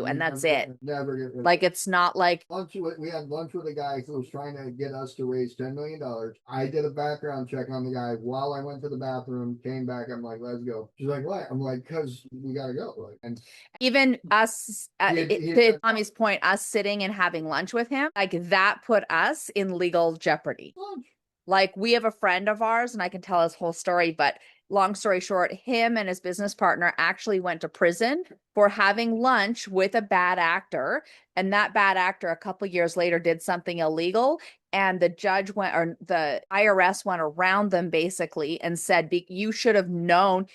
C: and that's it.
A: Never get rid of it.
C: It's not like
A: we had lunch with a guy who was trying to get us to raise $10 million. I did a background check on the guy while I went to the bathroom, came back, I'm like, let's go. She's like, what? I'm like, because we gotta go. And
C: even us to Tommy's point, us sitting and having lunch with him, that put us in legal jeopardy.
A: lunch.
C: We have a friend of ours, and I can tell his whole story, but long story short, him and his business partner actually went to prison for having lunch with a bad actor. And that bad actor, a couple of years later, did something illegal. And the IRS went around them basically and said, you should have known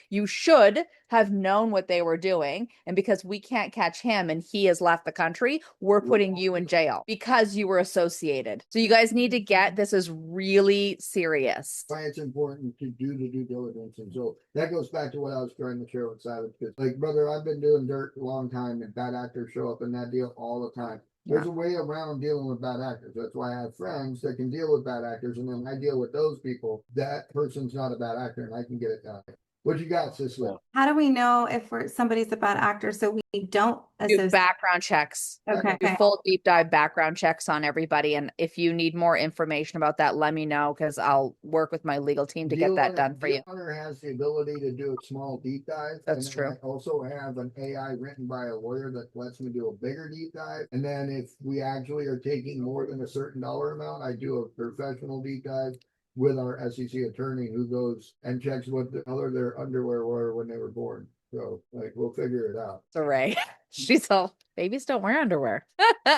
C: what they were doing. And because we can't catch him and he has left the country, we're putting you in jail because you were associated. So you guys need to this is really serious.
A: Why it's important to do the due diligence. And so that goes back to what I was trying to share with Savage. Because brother, I've been doing dirt a long time, and bad actors show up in that deal all the time. There's a way around dealing with bad actors. That's why I have friends that can deal with bad actors, and then I deal with those people. That person's not a bad actor, and I can get it done. What you got, Cicely?
F: How do we know if somebody's a bad actor so we don't
C: Do
F: associate?
C: background checks.
F: Okay.
C: Do full deep dive background checks on everybody. And if you need more information about that, let me know because I'll work with my legal team to get that done for you.
A: Deal Hunter has the ability to do a small deep dive.
C: That's
A: and then
C: true.
A: I also have an AI written by a lawyer that lets me do a bigger deep dive. And then if we actually are taking more than a certain dollar amount, I do a professional deep dive with our SEC attorney who goes and checks what the color their underwear were when they were born. So like we'll figure it out.
C: Saray. She's all, babies don't wear underwear.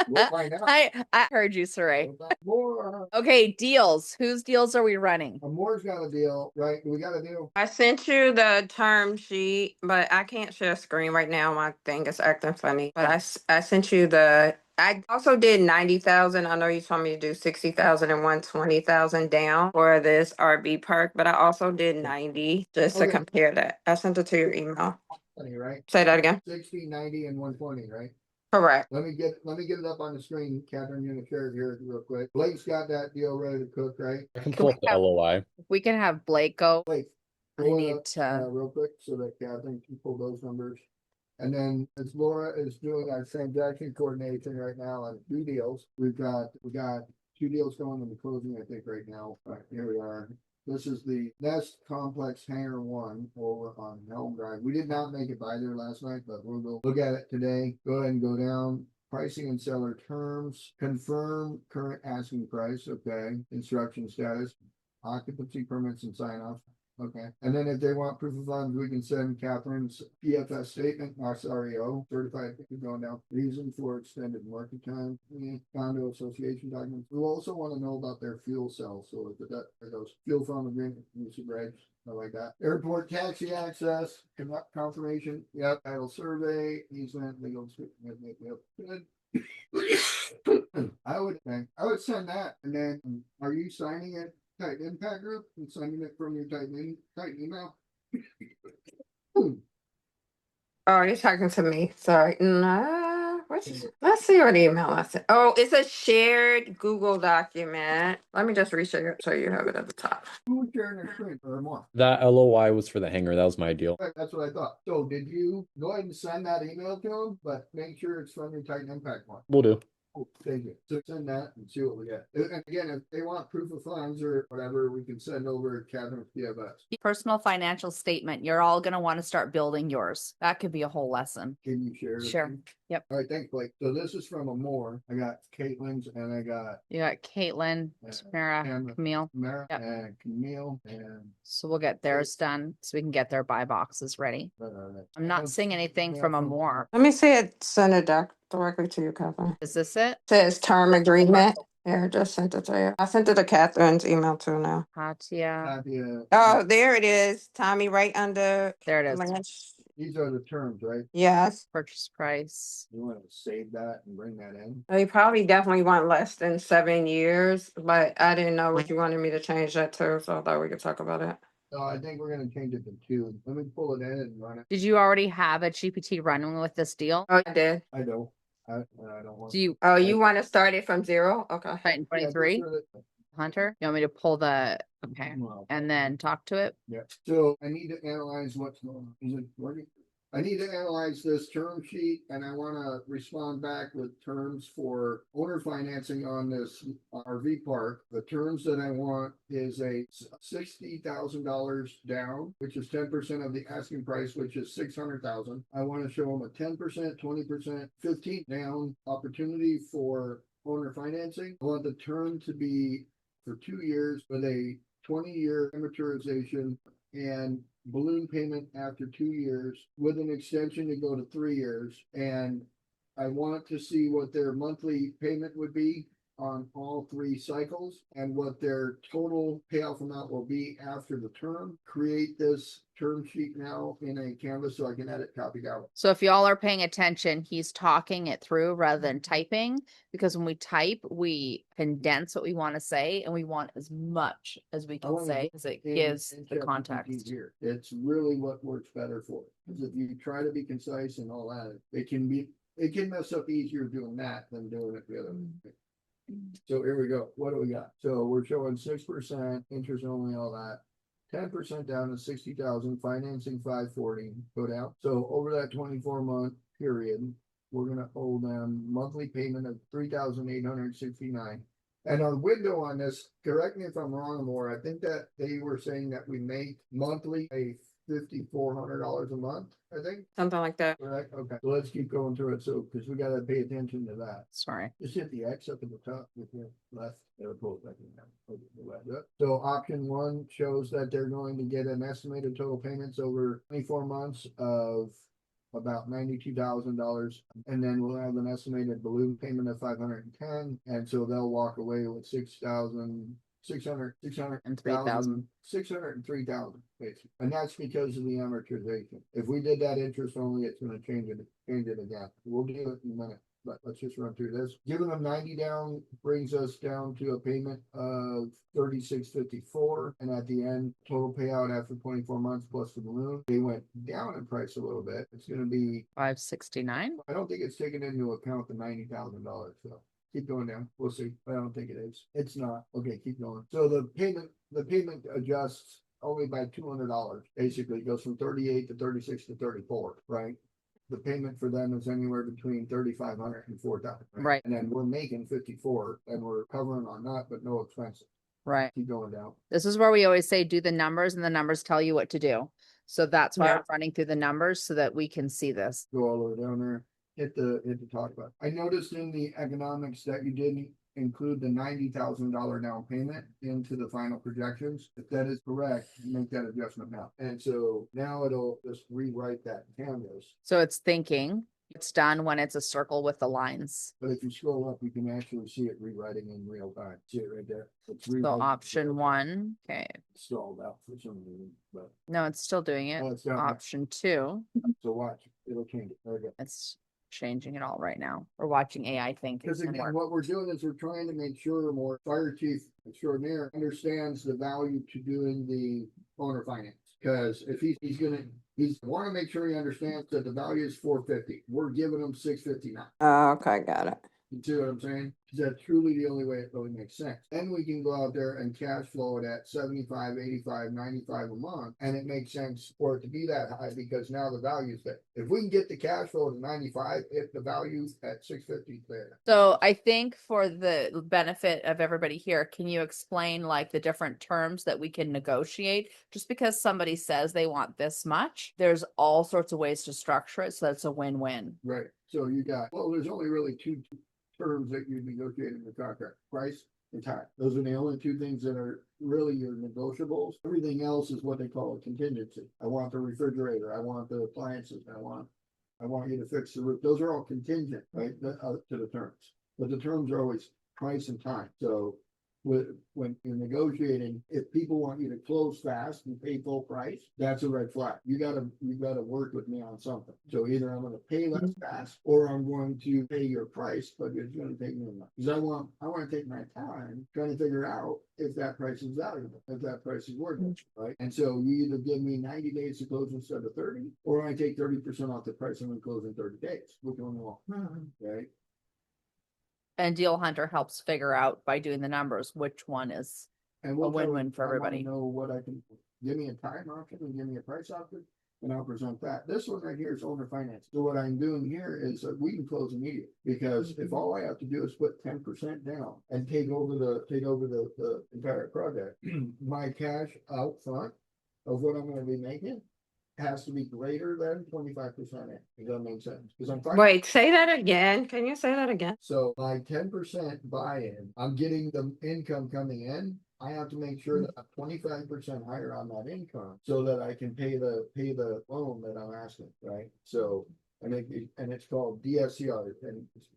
A: We'll find out.
C: I heard you, Saray.
A: More.
C: Okay, deals. Whose deals are we running?
A: Moore's got a deal, right? We got a deal.
B: I sent you the term sheet, but I can't share screen right now. My thing is acting funny. But I sent you I also did 90,000. I know you told me to do 60,000 and 120,000 down for this RB park, but I also did 90 just to
A: Okay.
B: compare that. I sent it to your email.
A: 20, right?
B: Say that again.
A: 60, 90, and 120, right?
B: Correct.
A: Let me get it up on the screen. Catherine, you're gonna share it here real quick. Blake's got that deal ready to cook, right?
D: I can
C: Can
D: pull
C: we
D: up the
C: have-
D: LOI.
C: We can have Blake go.
A: Blake,
C: I
A: pull it
C: need
A: up,
C: to.
A: real quick so that Catherine can pull those numbers. And then as Laura is doing our transaction coordination right now on 2 deals, we got 2 deals going in the closing, I think, right now. All right, here we are. This is the Nest Complex Hangar 1 over on Helm Drive. We did not make it by there last night, but we'll go look at it today. Go ahead and go down. Pricing and seller terms. Confirm current asking price. Okay. Instruction status. Occupancy permits and sign off. Okay. And then if they want proof of funds, we can send Catherine's PFS statement, REO, certified, going down. Reason for extended market time, condo association documents. We also want to know about their fuel cells. So if that goes fuel farm agreement, use of regs, stuff like that. Airport taxi access, confirmation, yep, title survey, easement, legal, yep, good. I would send that, and then are you signing it? Titan Impact Group and sending it from your Titan email.
B: Oh, you're talking to me. Sorry. No, let's see what email I sent. Oh, it's a shared Google document. Let me just reshare it so you have it at the top.
A: Who was sharing their screen or more?
D: That LOI was for the hangar. That was my deal.
A: That's what I thought. So did you go ahead and send that email to them, but make sure it's from your Titan Impact one?
D: We'll do.
A: Oh, thank you. So send that and see what we get. And again, if they want proof of funds or whatever, we can send over Catherine's PFS.
C: Personal financial statement. You're all going to want to start building yours. That could be a whole lesson.
A: Can you share?
C: Sure. Yep.
A: All right, thanks, Blake. So this is from Amore. I got Caitlin's and I got
C: You got Caitlin, Tamara, Camille.
A: Mara
C: Yep.
A: and Camille and
C: So we'll get theirs done so we can get their buy boxes ready. I'm not seeing anything from Amore.
B: Let me see it. Send it directly to you, Catherine.
C: Is this it?
B: Says term agreement. Here, just sent it to you. I sent it to Catherine's email too now.
C: Katia.
B: Oh, there it is. Tommy, right under.
C: There it is.
B: Lynch.
A: These are the terms, right?
B: Yes.
C: Purchase price.
A: You want to save that and bring that in?
B: They probably definitely want less than 7 years, but I didn't know what you wanted me to change that to, so I thought we could talk about it.
A: No, I think we're gonna change it to 2. Let me pull it in and run it.
C: Did you already have a GPT running with this deal?
B: Oh, I did.
A: I don't. I don't want.
C: Do you
B: Oh, you want to start it from 0? Okay.
C: Titan
A: Yeah, just
C: 23
A: so that-
C: Hunter? You want me to pull the okay
A: Well,
C: and then talk to it?
A: yeah. So I need to analyze what's going on. Is it working? I need to analyze this term sheet and I want to respond back with terms for owner financing on this RV park. The terms that I want is a $60,000 down, which is 10% of the asking price, which is 600,000. I want to show them a 10%, 20%, 15 down opportunity for owner financing. I want the term to be for 2 years with a 20-year amortization and balloon payment after 2 years with an extension to go to 3 years. And I want to see what their monthly payment would be on all 3 cycles and what their total payoff amount will be after the term. Create this term sheet now in a Canvas so I can edit, copy out.
C: So if y'all are paying attention, he's talking it through rather than typing, because when we type, we condense what we want to say and we want as much as we can say because it gives the context.
A: Here. It's really what works better for it. Because if you try to be concise and all that, it can mess up easier doing that than doing it the other way. So here we go. What do we got? So we're showing 6% interest only, all that. 10% down to 60,000, financing 540 put out. So over that 24-month period, we're gonna owe them monthly payment of 3,869. And our window on this, correct me if I'm wrong, Amor, I think that they were saying that we make monthly a $5,400 a month, I think.
B: Something like that.
A: Correct, okay. So let's keep going through it, so, because we gotta pay attention to that.
C: Sorry.
A: Just hit the X up at the top with your left. It'll pull it back in now. Okay, the left up. So option one shows that they're going to get an estimated total payments over 24 months of about $92,000, and then we'll have an estimated balloon payment of 510, and so they'll walk away with 603,000 basically, and that's because of the amortization. If we did that interest only, it's going to change it again. We'll do it in a minute. But let's just run through this. Giving them 90 down brings us down to a payment of 3654. And at the end, total payout after 24 months plus the balloon, they went down in price a little bit. It's going to be
C: 569.
A: I don't think it's taken into account the $90,000. So keep going down. We'll see. I don't think it is. It's not. Okay, keep going. So the payment adjusts only by $200. Basically, it goes from 38 to 36 to 34, right? The payment for them is anywhere between 3,500 and 4,000.
C: Right.
A: And then we're making 54 and we're covering on that, but no expenses.
C: Right.
A: Keep going down.
C: This is where we always say do the numbers and the numbers tell you what to do. So that's why I'm running through the numbers so that we can see this.
A: Go all the way down there. Hit the talk button. I noticed in the economics that you didn't include the $90,000 down payment into the final projections. If that is correct, make that adjustment now. And so now it'll just rewrite that canvas.
C: So it's thinking. It's done when it's a circle with the lines.
A: But if you scroll up, you can actually see it rewriting in real time. See it right there. It's
C: So
A: rewriting.
C: option one. Okay.
A: Stalled out for some reason, but
C: No, it's still doing it.
A: it's down.
C: Option two.
A: So watch, it'll change it. There we go.
C: It's changing it all right now. We're watching AI think.
A: Because
C: and
A: again,
C: work.
A: what we're doing is we're trying to make sure more fire chief extraordinaire understands the value to doing the owner finance. Because if he's want to make sure he understands that the value is 450. We're giving him 659.
B: Okay, got it.
A: You see what I'm saying? Because that's truly the only way it really makes sense. Then we can go out there and cash flow it at 75, 85, 95 a month. And it makes sense for it to be that high because now the value's there. If we can get the cash flow to 95, if the value's at 650 there.
C: So I think for the benefit of everybody here, can you explain like the different terms that we can negotiate? Just because somebody says they want this much, there's all sorts of ways to structure it. So that's a win-win.
A: Right. So you got, well, there's only really two terms that you negotiate in the contract, price and time. Those are the only two things that are really your negotiables. Everything else is what they call a contingency. I want the refrigerator. I want the appliances. I want you to fix the roof. Those are all contingent, right, to the terms. But the terms are always price and time. So when you're negotiating, if people want you to close fast and pay full price, that's a red flag. You gotta work with me on something. So either I'm gonna pay less fast or I'm going to pay your price, but it's gonna take me a month. Because I want to take my time trying to figure out if that price is valuable, if that price is worth it, right? And so you either give me 90 days to close instead of 30, or I take 30% off the price and we close in 30 days. Which one you want? Right?
C: And Deal Hunter helps figure out by doing the numbers, which one is
A: And
C: a win-win for
A: I wanna
C: everybody.
A: know what I can, give me a time option and give me a price option, and I'll present that. This one right here is owner finance. So what I'm doing here is we can close immediately, because if all I have to do is put 10% down and take over the entire project, my cash out front of what I'm gonna be making has to be greater than 25% in. Does that make sense? Because I'm fine.
B: Wait, say that again. Can you say that again?
A: So my 10% buy-in, I'm getting the income coming in. I have to make sure that I'm 25% higher on that income so that I can pay the loan that I'm asking, right? So and it's called DSCR, and it's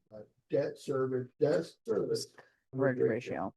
A: debt service
C: Ratio.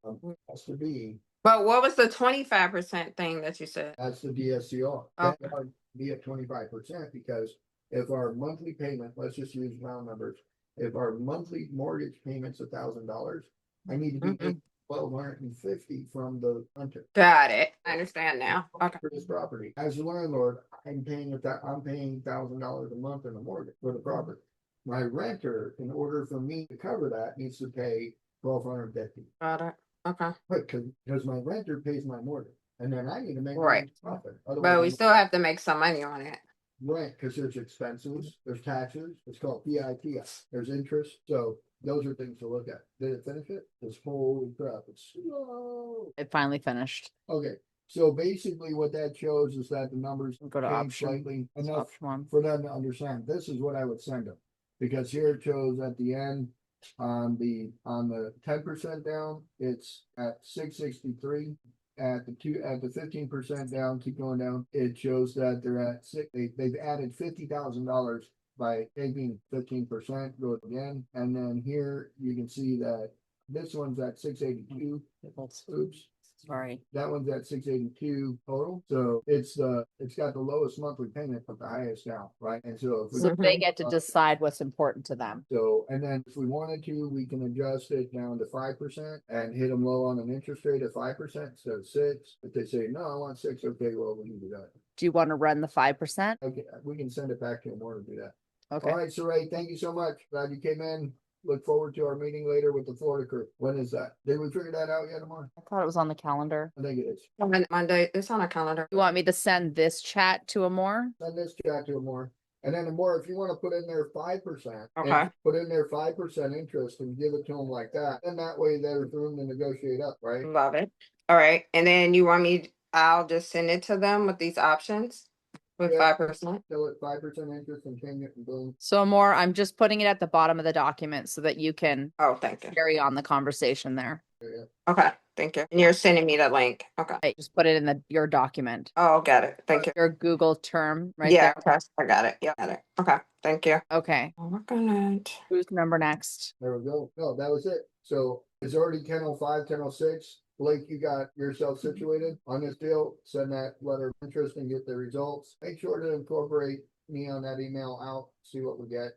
A: Has to be.
B: But what was the 25% thing that you said?
A: That's the DSCR. That would be at 25%, because if our monthly payment, let's just use round numbers, if our monthly mortgage payment's $1,000, I need to be paying $1,250 from the renter.
B: Got it. I understand now. Okay.
A: For this property, as a landlord, I'm paying $1,000 a month in the mortgage for the property. My renter, in order for me to cover that, needs to pay $1,250.
B: Got it. Okay.
A: Because my renter pays my mortgage. and then I need to make
B: Right.
A: profit.
B: But
A: Otherwise,
B: we
A: I'm-
B: still have to make some money on it.
A: Right, because there's expenses, there's taxes, it's called PITS, there's interest, so those are things to look at. Did it finish it? It's holy crap, it's slow.
C: It finally finished.
A: Okay, so basically what that shows is that the numbers
C: Go to
A: change
C: option.
A: slightly enough
C: Option one.
A: for them to understand. This is what I would send them. Because here it shows at the end, on the 10% down, it's at 663. At the 15% down, keep going down, it shows that they're at they've added $50,000 by taking 15%, go again, and then here you can see that this one's at 682. Oops.
C: Sorry.
A: That one's at 682 total. So it's got the lowest monthly payment but the highest down, right? And so if we
C: So they get to decide what's important to them.
A: so, and then if we wanted to, we can adjust it down to 5% and hit them low on an interest rate of 5% instead of 6. If they say, no, I want 6, okay, well, we can do that.
C: Do you want to run the 5%?
A: Okay, we can send it back to them or do that.
C: Okay.
A: All right, Saray, thank you so much. Glad you came in. Look forward to our meeting later with the Florida crew. When is that? Did we figure that out yet, tomorrow?
C: I thought it was on the calendar.
A: I think it is.
B: Monday, it's on a calendar.
C: You want me to send this chat to Amor?
A: Send this chat to more. And then more, if you want to put in there 5%,
B: Okay.
A: and put in there 5% interest and give it to them like that, then that way there's room to negotiate up, right?
B: Love it. All right. And then you want me, I'll just send it to them with these options with
A: Yeah.
B: 5%.
A: Still at 5% interest and change it and boom.
C: So Amor, I'm just putting it at the bottom of the document so that you can
B: Oh, thank you.
C: carry on the conversation there.
B: Okay. Thank you. And you're sending me the link. Okay.
C: Hey, just put it in your document.
B: Oh, got it. Thank you.
C: Your Google term right
B: Yeah,
C: there.
B: okay, I got it. Yeah, got it. Okay. Thank you.
C: Okay.
B: I'll work on it.
C: Who's number next?
A: There we go. No, that was it. So it's already 10:05, 10:06. Blake, you got yourself situated on this deal. Send that letter of interest and get the results. Make sure to incorporate me on that email out, see what we get.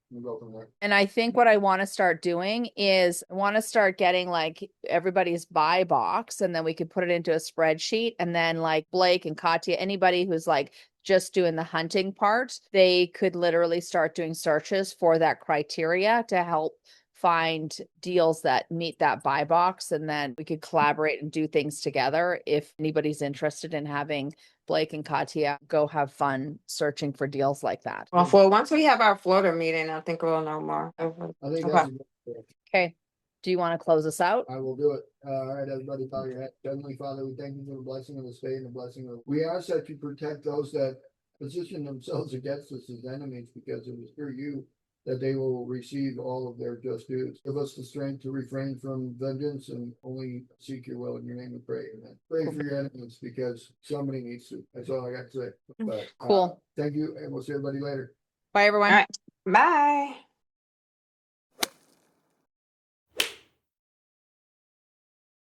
A: We'll go from there.
C: And I think what I want to start doing is I want to start getting like everybody's buy box, and then we could put it into a spreadsheet, and then like Blake and Katya, anybody who's like just doing the hunting part, they could literally start doing searches for that criteria to help find deals that meet that buy box, and then we could collaborate and do things together if anybody's interested in having Blake and Katya go have fun searching for deals like that.
B: Well, once we have our Florida meeting, I think we'll know more.
A: I think
B: Okay.
A: that's a good idea.
C: Okay. Do you want to close us out?
A: I will do it. All right, everybody, bow your head. Heavenly Father, we thank you for the blessing of the state and the blessing of. We ask that you protect those that position themselves against us as enemies, because it was through you that they will receive all of their just dues. Give us the strength to refrain from vengeance and only seek your will in your name we pray. Amen. Pray for your enemies because somebody needs to. That's all I got to say. But,
C: Cool.
A: thank you, and we'll see everybody later.
C: Bye, everyone.
B: All right. Bye.